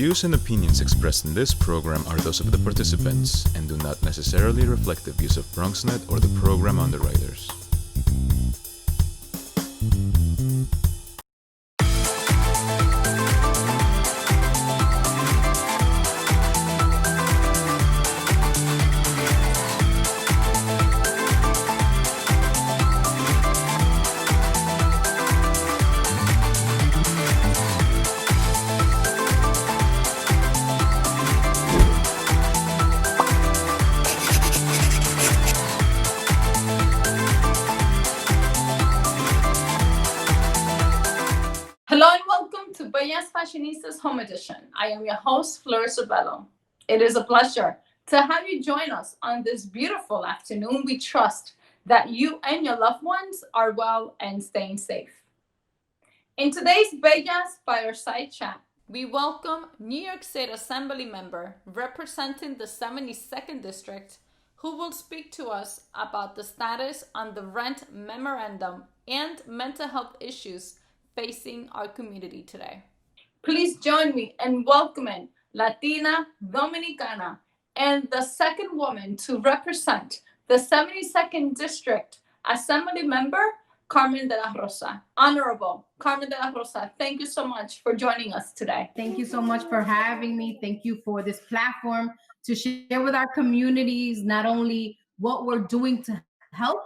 views and opinions expressed in this program are those of the participants and do not necessarily reflect the views of BronxNet or the program underwriters. Hello and welcome to Bello's Fashionistas Home Edition. I am your host, Flenser Bello. It is a pleasure to have you join us on this beautiful afternoon. We trust that you and your loved ones are well and staying safe. In today's Bello's Fireside Chat, we welcome New York State Assembly member representing the 72nd District, who will speak to us about the status on the rent memorandum and mental health issues facing our community today. Please join me in welcoming Latina Dominicana and the second woman to represent the 72nd District Assembly member, Carmen De La Rosa. Honorable Carmen De La Rosa, thank you so much for joining us today. Thank you so much for having me. Thank you for this platform to share with our communities, not only what we're doing to help,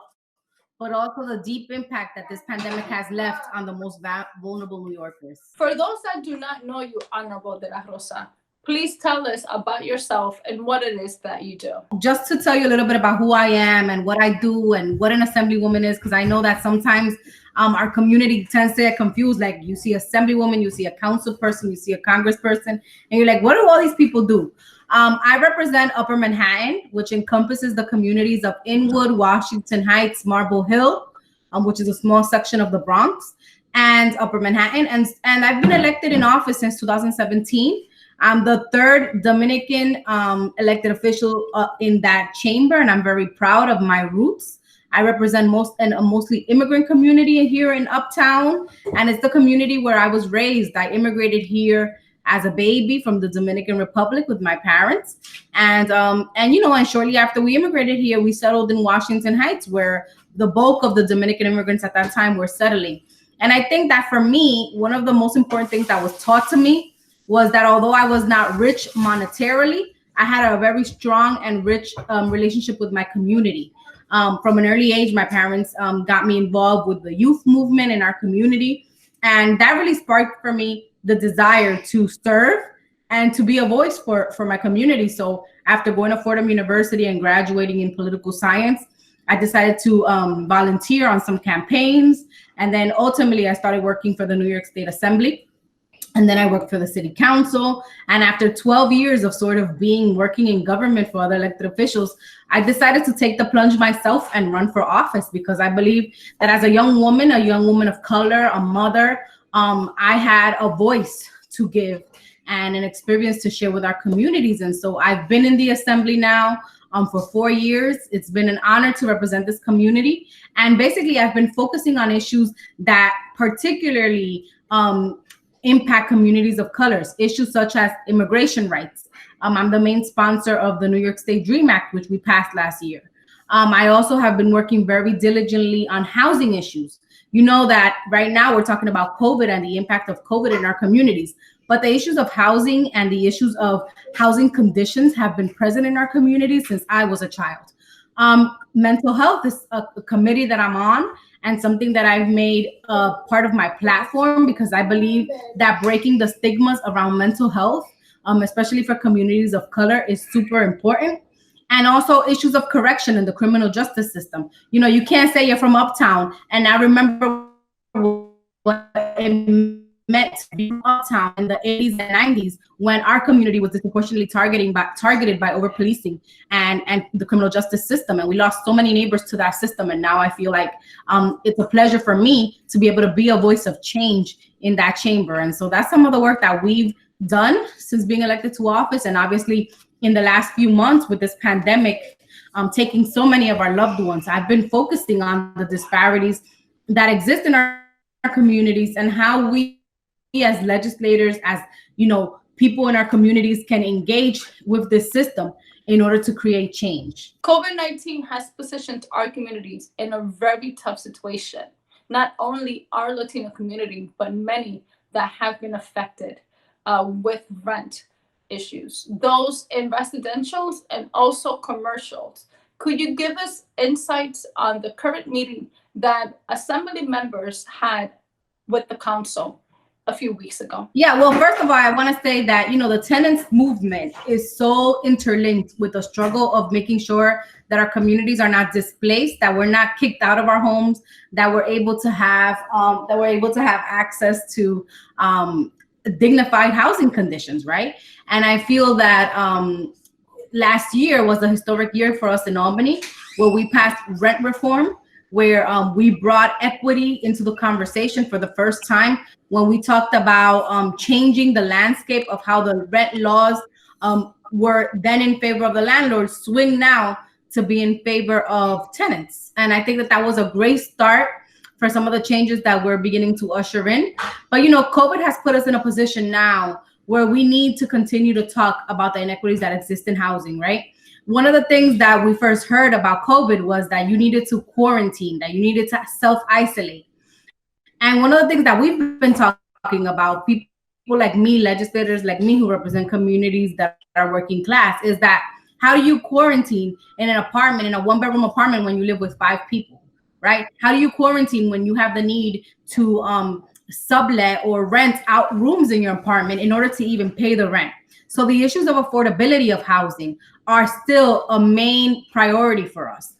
but also the deep impact that this pandemic has left on the most vulnerable New Yorkers. For those that do not know you, Honorable De La Rosa, please tell us about yourself and what it is that you do. Just to tell you a little bit about who I am and what I do and what an assemblywoman is, because I know that sometimes our community tends to get confused. Like, you see assemblywoman, you see a council person, you see a congressperson, and you're like, what do all these people do? I represent Upper Manhattan, which encompasses the communities of Inwood, Washington Heights, Marble Hill, which is a small section of the Bronx, and Upper Manhattan. And I've been elected in office since 2017. I'm the third Dominican elected official in that chamber, and I'm very proud of my roots. I represent a mostly immigrant community here in Uptown, and it's the community where I was raised. I immigrated here as a baby from the Dominican Republic with my parents. And shortly after we immigrated here, we settled in Washington Heights, where the bulk of the Dominican immigrants at that time were settling. And I think that for me, one of the most important things that was taught to me was that although I was not rich monetarily, I had a very strong and rich relationship with my community. From an early age, my parents got me involved with the youth movement in our community. And that really sparked for me the desire to serve and to be a voice for my community. So after going to Fordham University and graduating in political science, I decided to volunteer on some campaigns. And then ultimately I started working for the New York State Assembly. And then I worked for the city council. And after 12 years of working in government for other elected officials, I decided to take the plunge myself and run for office, because I believe that as a young woman of color, a mother, I had a voice to give and an experience to share with our communities. And so I've been in the assembly now for 4 years. It's been an honor to represent this community. And basically, I've been focusing on issues that particularly impact communities of colors, issues such as immigration rights. I'm the main sponsor of the New York State DREAM Act, which we passed last year. I also have been working very diligently on housing issues. You know that right now we're talking about COVID and the impact of COVID in our communities, but the issues of housing and the issues of housing conditions have been present in our community since I was a child. Mental health is a committee that I'm on, and something that I've made part of my platform, because I believe that breaking the stigmas around mental health, especially for communities of color, is super important. And also issues of correction in the criminal justice system. You know, you can't say you're from Uptown and I remember what it meant to be from Uptown in the 80s and 90s, when our community was disproportionately targeted by over-policing and the criminal justice system. And we lost so many neighbors to that system. And now I feel like it's a pleasure for me to be able to be a voice of change in that chamber. And so that's some of the work that we've done since being elected to office. And obviously, in the last few months with this pandemic taking so many of our loved ones, I've been focusing on the disparities that exist in our communities and how we as legislators, as people in our communities can engage with this system in order to create change. COVID-19 has positioned our communities in a very tough situation. Not only our Latino community, but many that have been affected with rent issues, those in residentials and also commercials. Could you give us insights on the current meeting that Assembly members had with the council a few weeks ago? Yeah, well, first of all, I want to say that, the tenants movement is so interlinked with the struggle of making sure that our communities are not displaced, that we're not kicked out of our homes, that we're able to have access to dignified housing conditions, right? And I feel that last year was a historic year for us in Albany, where we passed rent reform, where we brought equity into the conversation for the first time, when we talked about changing the landscape of how the rent laws were then in favor of the landlords, swing now to be in favor of tenants. And I think that that was a great start for some of the changes that we're beginning to usher in. But, COVID has put us in a position now where we need to continue to talk about the inequities that exist in housing, right? One of the things that we first heard about COVID was that you needed to quarantine, that you needed to self-isolate. And one of the things that we've been talking about, people like me, legislators like me who represent communities that are working class, is that how do you quarantine in an apartment, in a one-bedroom apartment, when you live with 5 people, right? How do you quarantine when you have the need to sublet or rent out rooms in your apartment in order to even pay the rent? So the issues of affordability of housing are still a main priority for us.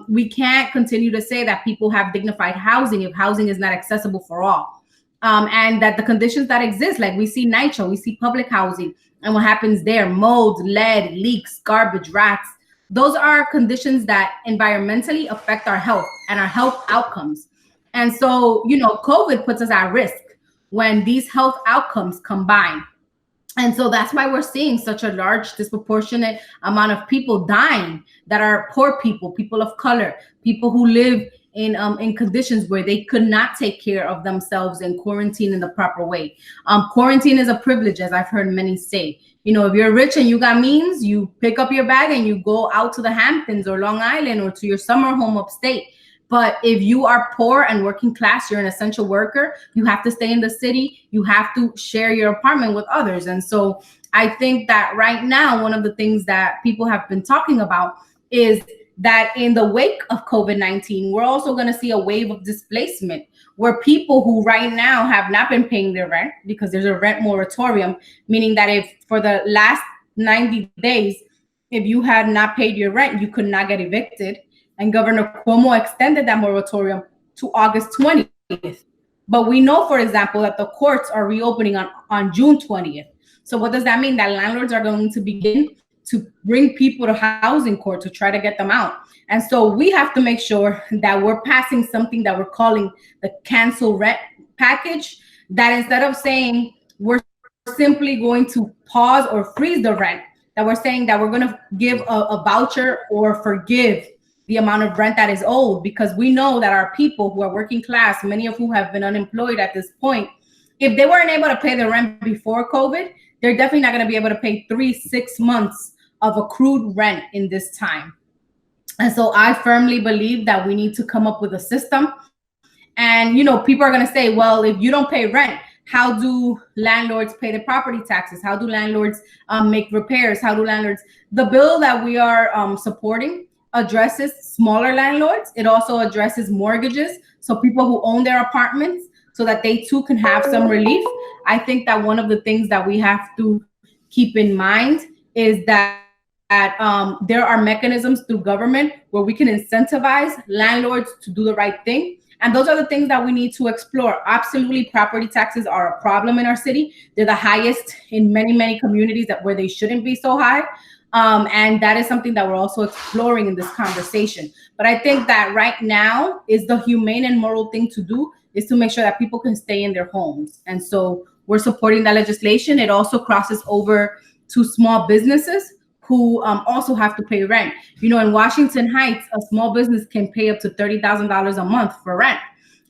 We can't continue to say that people have dignified housing if housing is not accessible for all. And that the conditions that exist, like we see NYS, we see public housing, and what happens there, mold, lead, leaks, garbage, rats, those are conditions that environmentally affect our health and our health outcomes. And so, COVID puts us at risk when these health outcomes combine. And so that's why we're seeing such a large disproportionate amount of people dying that are poor people, people of color, people who live in conditions where they could not take care of themselves and quarantine in the proper way. Quarantine is a privilege, as I've heard many say. If you're rich and you got means, you pick up your bag and you go out to the Hamptons or Long Island or to your summer home upstate. But if you are poor and working class, you're an essential worker, you have to stay in the city, you have to share your apartment with others. And so I think that right now, one of the things that people have been talking about is that in the wake of COVID-19, we're also going to see a wave of displacement where people who right now have not been paying their rent, because there's a rent moratorium, meaning that if for the last 90 days, if you had not paid your rent, you could not get evicted. And Governor Cuomo extended that moratorium to August 20th. But we know, for example, that the courts are reopening on June 20th. So what does that mean? That landlords are going to begin to bring people to housing court to try to get them out. And so we have to make sure that we're passing something that we're calling the cancel rent package, that instead of saying we're simply going to pause or freeze the rent, that we're saying that we're going to give a voucher or forgive the amount of rent that is owed, because we know that our people who are working class, many of whom have been unemployed at this point, if they weren't able to pay their rent before COVID, they're definitely not going to be able to pay 3-6 months of accrued rent in this time. And so I firmly believe that we need to come up with a system. And, people are going to say, well, if you don't pay rent, how do landlords pay the property taxes? How do landlords make repairs? How do landlords? The bill that we are supporting addresses smaller landlords. It also addresses mortgages, so people who own their apartments, so that they too can have some relief. I think that one of the things that we have to keep in mind is that there are mechanisms through government where we can incentivize landlords to do the right thing. And those are the things that we need to explore. Absolutely, property taxes are a problem in our city. They're the highest in many, many communities where they shouldn't be so high. And that is something that we're also exploring in this conversation. But I think that right now is the humane and moral thing to do, is to make sure that people can stay in their homes. And so we're supporting that legislation. It also crosses over to small businesses who also have to pay rent. In Washington Heights, a small business can pay up to $30,000 a month for rent.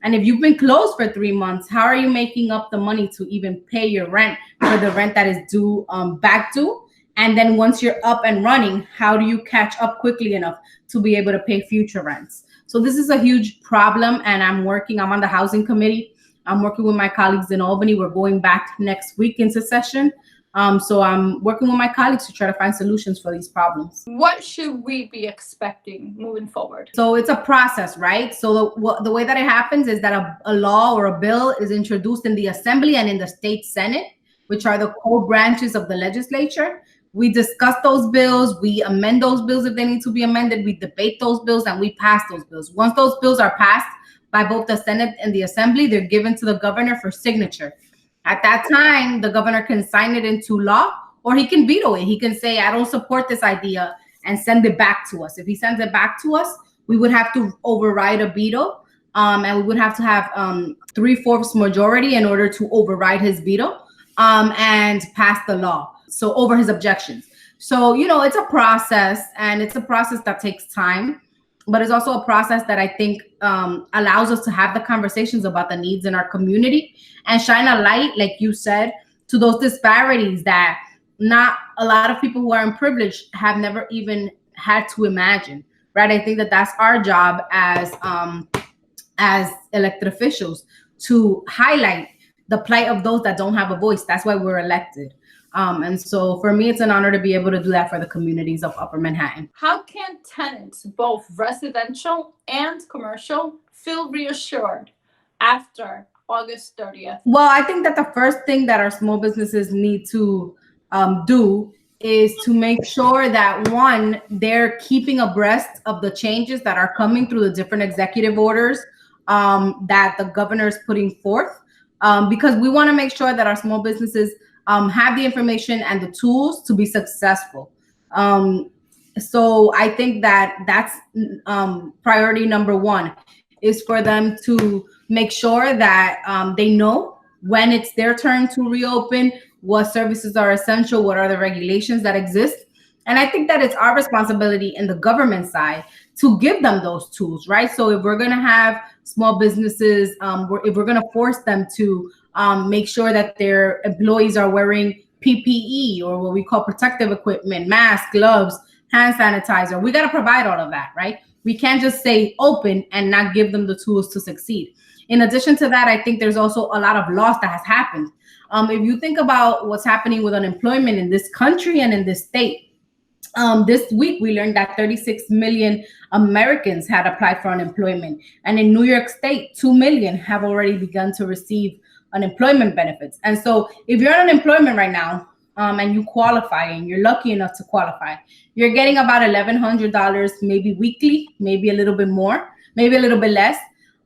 And if you've been closed for 3 months, how are you making up the money to even pay your rent for the rent that is due back due? And then once you're up and running, how do you catch up quickly enough to be able to pay future rents? So this is a huge problem, and I'm on the housing committee. I'm working with my colleagues in Albany. We're going back next week into session. So I'm working with my colleagues to try to find solutions for these problems. What should we be expecting moving forward? So it's a process, right? So the way that it happens is that a law or a bill is introduced in the Assembly and in the State Senate, which are the core branches of the legislature. We discuss those bills, we amend those bills if they need to be amended, we debate those bills, and we pass those bills. Once those bills are passed by both the Senate and the Assembly, they're given to the governor for signature. At that time, the governor can sign it into law, or he can veto it. He can say, I don't support this idea, and send it back to us. If he sends it back to us, we would have to override a veto, and we would have to have 3/4 majority in order to override his veto and pass the law. So over his objections. So, it's a process, and it's a process that takes time, but it's also a process that I think allows us to have the conversations about the needs in our community and shine a light, like you said, to those disparities that not a lot of people who are in privilege have never even had to imagine, right? I think that that's our job as elected officials, to highlight the plight of those that don't have a voice. That's why we're elected. And so for me, it's an honor to be able to do that for the communities of Upper Manhattan. How can tenants, both residential and commercial, feel reassured after August 30th? Well, I think that the first thing that our small businesses need to do is to make sure that, one, they're keeping abreast of the changes that are coming through the different executive orders that the governor is putting forth, because we want to make sure that our small businesses have the information and the tools to be successful. So I think that that's priority number one, is for them to make sure that they know when it's their turn to reopen, what services are essential, what are the regulations that exist. And I think that it's our responsibility in the government side to give them those tools, right? So if we're going to have small businesses, if we're going to force them to make sure that their employees are wearing PPE, or what we call protective equipment, masks, gloves, hand sanitizer, we got to provide all of that, right? We can't just say open and not give them the tools to succeed. In addition to that, I think there's also a lot of loss that has happened. If you think about what's happening with unemployment in this country and in this state, this week we learned that 36 million Americans had applied for unemployment. And in New York State, 2 million have already begun to receive unemployment benefits. And so if you're on unemployment right now, and you qualify, and you're lucky enough to qualify, you're getting about $1,100, maybe weekly, maybe a little bit more, maybe a little bit less.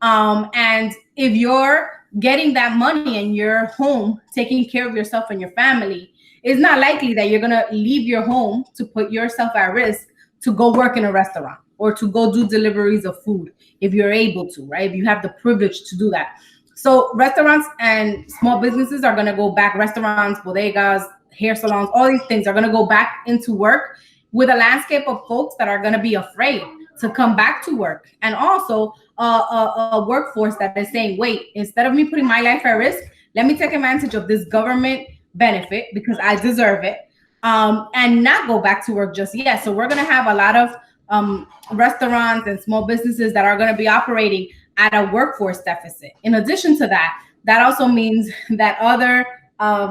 And if you're getting that money and you're home taking care of yourself and your family, it's not likely that you're going to leave your home to put yourself at risk to go work in a restaurant or to go do deliveries of food, if you're able to, right? If you have the privilege to do that. So restaurants and small businesses are going to go back. Restaurants, bodegas, hair salons, all these things are going to go back into work with a landscape of folks that are going to be afraid to come back to work. And also a workforce that is saying, wait, instead of me putting my life at risk, let me take advantage of this government benefit because I deserve it, and not go back to work just yet. So we're going to have a lot of restaurants and small businesses that are going to be operating at a workforce deficit. In addition to that, that also means that other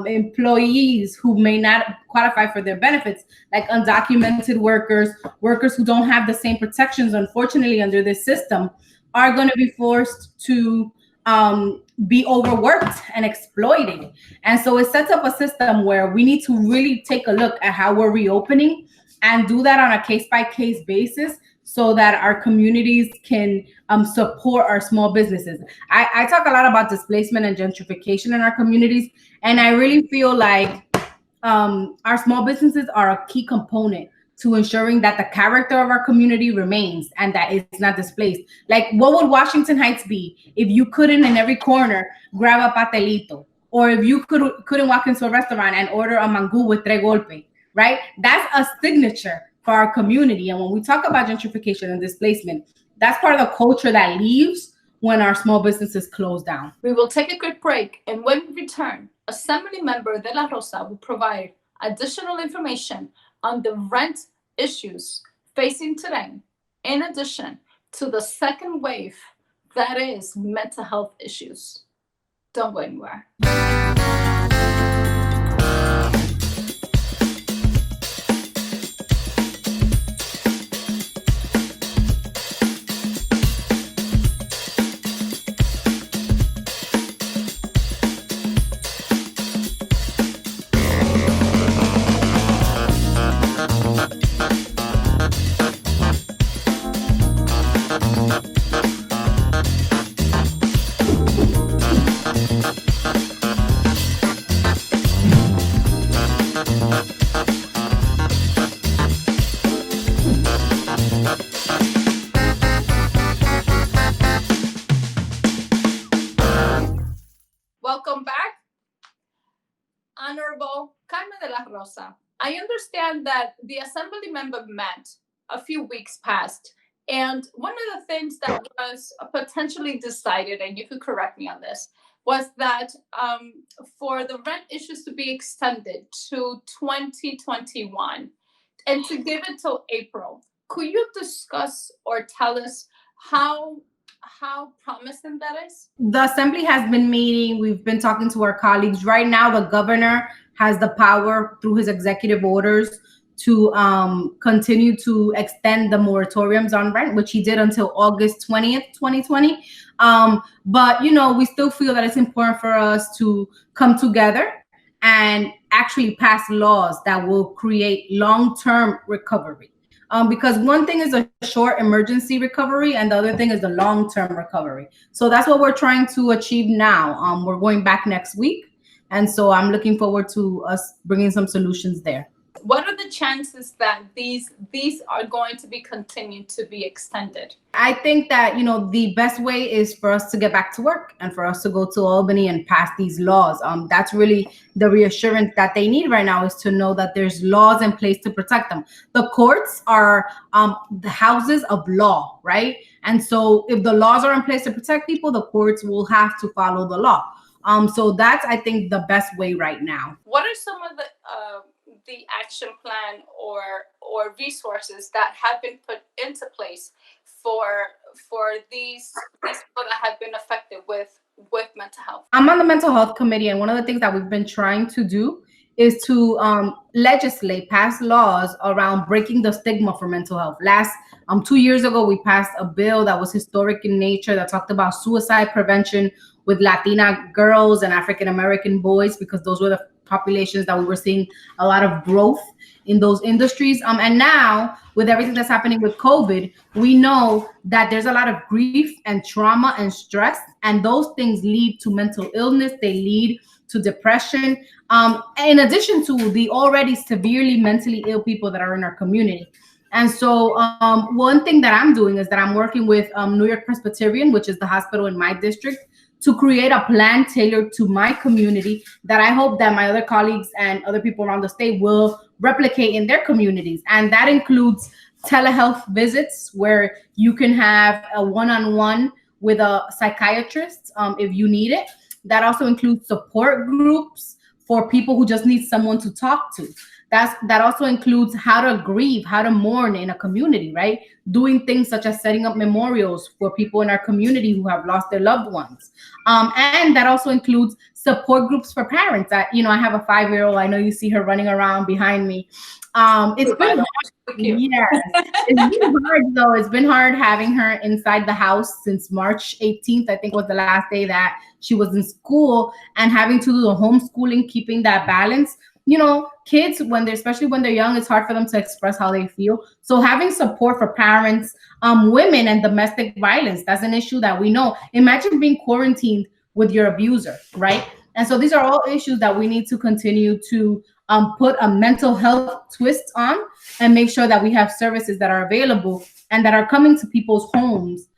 employees who may not qualify for their benefits, like undocumented workers, workers who don't have the same protections, unfortunately, under this system, are going to be forced to be overworked and exploited. And so it sets up a system where we need to really take a look at how we're reopening and do that on a case-by-case basis so that our communities can support our small businesses. I talk a lot about displacement and gentrification in our communities, and I really feel like our small businesses are a key component to ensuring that the character of our community remains and that it's not displaced. Like, what would Washington Heights be if you couldn't in every corner grab a pastelito, or if you couldn't walk into a restaurant and order a mangú with tres golpe, right? That's a signature for our community. And when we talk about gentrification and displacement, that's part of the culture that leaves when our small businesses close down. We will take a quick break, and when we return, Assembly Member De La Rosa will provide additional information on the rent issues facing today, in addition to the second wave, that is mental health issues. Don't go anywhere. Welcome back, Honorable Carmen De La Rosa. I understand that the Assembly member met a few weeks past, and one of the things that was potentially decided, and you could correct me on this, was that for the rent issues to be extended to 2021 and to give it till April. Could you discuss or tell us how promising that is? The Assembly has been meeting. We've been talking to our colleagues. Right now, the governor has the power through his executive orders to continue to extend the moratoriums on rent, which he did until August 20th, 2020. But, you know, we still feel that it's important for us to come together and actually pass laws that will create long-term recovery. Because one thing is a short emergency recovery and the other thing is the long-term recovery. So that's what we're trying to achieve now. We're going back next week. And so I'm looking forward to us bringing some solutions there. What are the chances that these are going to be continued to be extended? I think that, you know, the best way is for us to get back to work and for us to go to Albany and pass these laws. That's really the reassurance that they need right now, is to know that there's laws in place to protect them. The courts are the houses of law, right? And so if the laws are in place to protect people, the courts will have to follow the law. So that's, I think, the best way right now. What are some of the action plan or resources that have been put into place for these people that have been affected with mental health? I'm on the mental health committee, and one of the things that we've been trying to do is to legislate, pass laws around breaking the stigma for mental health. 2 years ago, we passed a bill that was historic in nature that talked about suicide prevention with Latina girls and African American boys, because those were the populations that we were seeing a lot of growth in those industries. And now with everything that's happening with COVID, we know that there's a lot of grief and trauma and stress, and those things lead to mental illness. They lead to depression, in addition to the already severely mentally ill people that are in our community. And so one thing that I'm doing is that I'm working with New York Presbyterian, which is the hospital in my district, to create a plan tailored to my community that I hope that my other colleagues and other people around the state will replicate in their communities. And that includes telehealth visits where you can have a one-on-one with a psychiatrist if you need it. That also includes support groups for people who just need someone to talk to. That also includes how to grieve, how to mourn in a community, right? Doing things such as setting up memorials for people in our community who have lost their loved ones. And that also includes support groups for parents. I have a 5-year-old. I know you see her running around behind me. It's been hard. Yes, it's been hard though. It's been hard having her inside the house since March 18th, I think was the last day that she was in school, and having to do the homeschooling, keeping that balance. Kids, especially when they're young, it's hard for them to express how they feel. So having support for parents, women, and domestic violence, that's an issue that we know. Imagine being quarantined with your abuser, right? And so these are all issues that we need to continue to put a mental health twist on and make sure that we have services that are available and that are coming to people's homes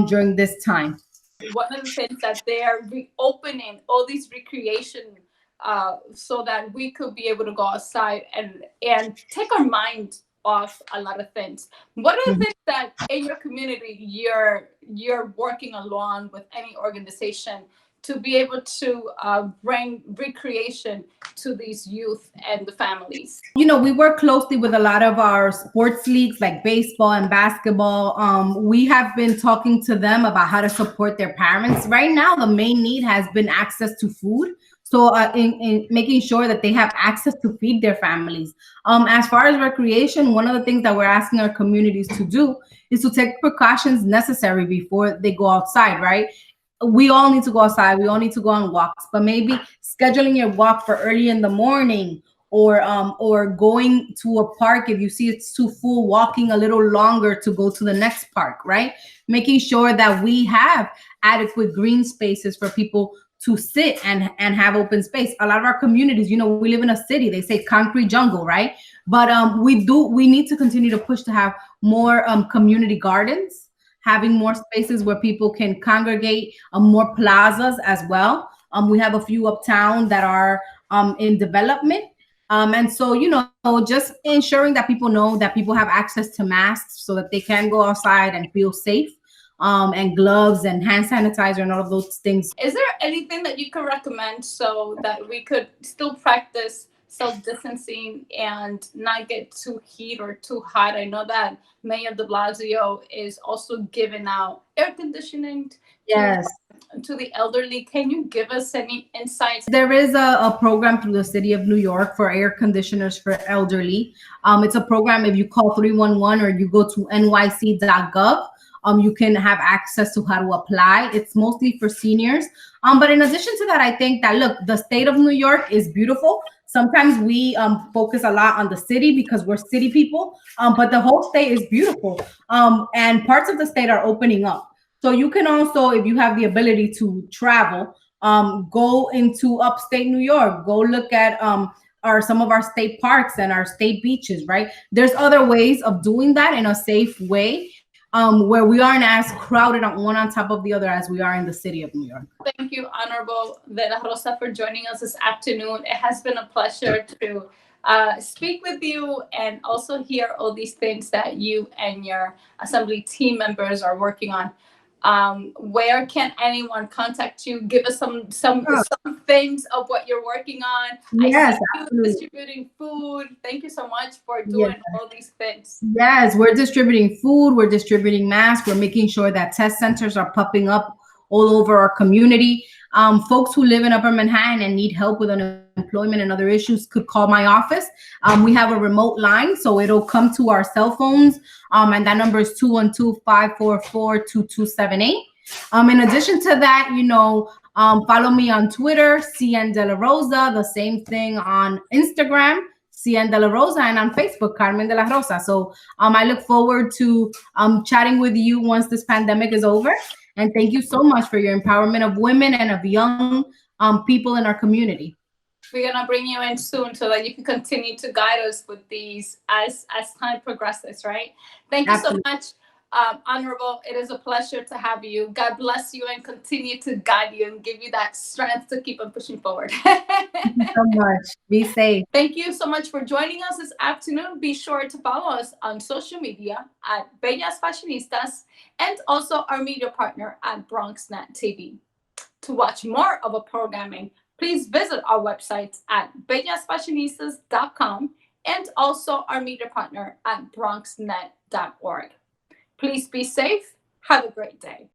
during this time. One of the things that they are reopening all these recreation so that we could be able to go outside and take our mind of a lot of things. What are the things that in your community you're working along with any organization to be able to bring recreation to these youth and the families? We work closely with a lot of our sports leagues like baseball and basketball. We have been talking to them about how to support their parents. Right now, the main need has been access to food. So in making sure that they have access to feed their families. As far as recreation, one of the things that we're asking our communities to do is to take precautions necessary before they go outside, right? We all need to go outside. We all need to go on walks, but maybe scheduling your walk for early in the morning, or going to a park if you see it's too full, walking a little longer to go to the next park, right? Making sure that we have adequate green spaces for people to sit and have open space. A lot of our communities, we live in a city, they say concrete jungle, right? But we need to continue to push to have more community gardens, having more spaces where people can congregate, more plazas as well. We have a few uptown that are in development. And so, just ensuring that people know that people have access to masks so that they can go outside and feel safe, and gloves and hand sanitizer and all of those things. Is there anything that you could recommend so that we could still practice self-distancing and not get too heat or too hot? I know that Mayor de Blasio is also giving out air conditioning to the elderly. Can you give us any insights? There is a program through the city of New York for air conditioners for elderly. It's a program, if you call 311 or you go to NYC.gov, you can have access to how to apply. It's mostly for seniors. But in addition to that, I think that, look, the state of New York is beautiful. Sometimes we focus a lot on the city because we're city people, but the whole state is beautiful. And parts of the state are opening up. So you can also, if you have the ability to travel, go into upstate New York, go look at some of our state parks and our state beaches, right? There's other ways of doing that in a safe way, where we aren't as crowded on one on top of the other as we are in the city of New York. Thank you, Honorable De La Rosa, for joining us this afternoon. It has been a pleasure to speak with you and also hear all these things that you and your assembly team members are working on. Where can anyone contact you? Give us some things of what you're working on. Yes, I see you distributing food. Thank you so much for doing all these things. Yes, we're distributing food, we're distributing masks, we're making sure that test centers are popping up all over our community. Folks who live in Upper Manhattan and need help with unemployment and other issues could call my office. We have a remote line, so it'll come to our cell phones, and that number is 212-544-2278. In addition to that, follow me on Twitter, CN De La Rosa, the same thing on Instagram, CN De La Rosa, and on Facebook, Carmen De La Rosa. So I look forward to chatting with you once this pandemic is over. And thank you so much for your empowerment of women and of young people in our community. We're gonna bring you in soon so that you can continue to guide us with these as time progresses, right? Thank you so much, Honorable. It is a pleasure to have you. God bless you and continue to guide you and give you that strength to keep on pushing forward. Thank you so much. Be safe. Thank you so much for joining us this afternoon. Be sure to follow us on social media at Bellas Fashionistas and also our media partner at BronxNet TV. To watch more of our programming, please visit our websites at bellasfashionistas.com and also our media partner at bronxnet.org. Please be safe. Have a great day.